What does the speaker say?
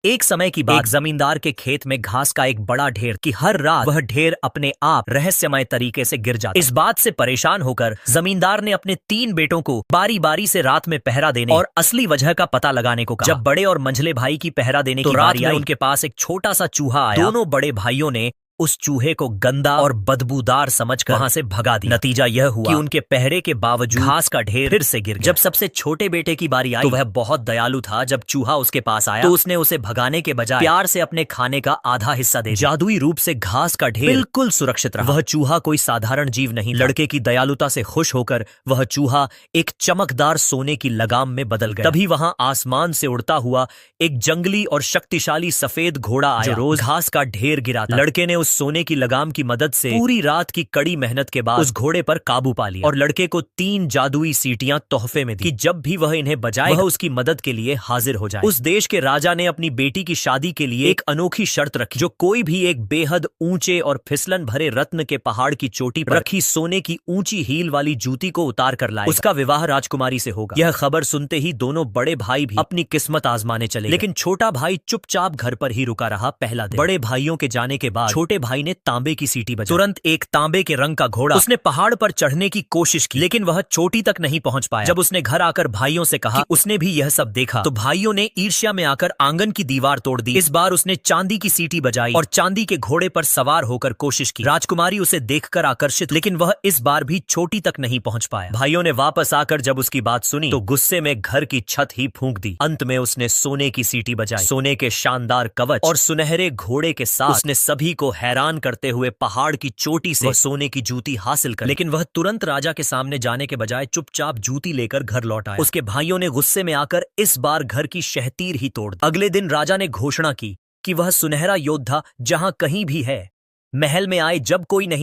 एक समय की बात, एक जमींदार के खेत में घास का एक बड़ा ढेर कि हर रात वह ढेर अपने आप रहस्यमय तरीके से गिर जाता। इस बात से परेशान होकर जमींदार ने अपने 3 बेटों को बारी बारी से रात में पहरा देने और असली वजह का पता लगाने को कहा। जब बड़े और मंझले भाई की पहरा देने की बारी आई, उनके पास एक छोटा सा चूहा आया। दोनों बड़े भाइयों ने उस चूहे को गंदा और बदबूदार समझकर वहां से भगा दिया। नतीजा यह हुआ कि उनके पहरे के बावजूद घास का ढेर फिर से गिर गया। जब सबसे छोटे बेटे की बारी आई तो वह बहुत दयालु था। जब चूहा उसके पास आया तो उसने उसे भगाने के बजाय प्यार से अपने खाने का आधा हिस्सा दे दिया। जादुई रूप से घास का ढेर बिल्कुल सुरक्षित रहा। वह चूहा कोई साधारण जीव नहीं। लड़के की दयालुता से खुश होकर वह चूहा एक चमकदार सोने की लगाम में बदल गया। तभी वहां आसमान से उड़ता हुआ एक जंगली और शक्तिशाली सफेद घोड़ा आया, जो रोज घास का ढेर गिराता। लड़के ने सोने की लगाम की मदद से पूरी रात की कड़ी मेहनत के बाद उस घोड़े पर काबू पा लिया और लड़के को 3 जादुई सीटियां तोहफे में दी कि जब भी वह इन्हें बजाए वह उसकी मदद के लिए हाजिर हो जाए। उस देश के राजा ने अपनी बेटी की शादी के लिए एक अनोखी शर्त रखी, जो कोई भी एक बेहद ऊंचे और फिसलन भरे रत्न के पहाड़ की चोटी पर रखी सोने की ऊंची हील वाली जूती को उतार कर लाए, उसका विवाह राजकुमारी से होगा। यह खबर सुनते ही दोनों बड़े भाई भी अपनी किस्मत आजमाने चले, लेकिन छोटा भाई चुपचाप घर पर ही रुका रहा। पहला दिन बड़े भाइयों के जाने के बाद छोटे भाई ने तांबे की सीटी बजाई। तुरंत एक तांबे के रंग का घोड़ा उसने पहाड़ पर चढ़ने की कोशिश की, लेकिन वह चोटी तक नहीं पहुंच पाया। जब उसने घर आकर भाइयों से कहा कि उसने भी यह सब देखा, तो भाइयों ने ईर्ष्या में आकर आंगन की दीवार तोड़ दी। इस बार उसने चांदी की सीटी बजाई और चांदी के घोड़े पर सवार होकर कोशिश की। राजकुमारी उसे देखकर आकर्षित, लेकिन वह इस बार भी चोटी तक नहीं पहुंच पाया। भाइयों ने वापस आकर जब उसकी बात सुनी तो गुस्से में घर की छत ही फूंक दी। अंत में उसने सोने की सीटी बजाई। सोने के शानदार कवच और सुनहरे घोड़े के साथ उसने सभी को हैरान करते हुए पहाड़ की चोटी से सोने की जूती हासिल कर। लेकिन वह तुरंत राजा के सामने जाने के बजाय चुपचाप जूती लेकर घर लौट आया। उसके भाइयों ने गुस्से में आकर इस बार घर की शहतीर ही तोड़ दी। अगले दिन राजा ने घोषणा की कि वह सुनहरा योद्धा जहां कहीं भी है, महल में आए जब कोई नहीं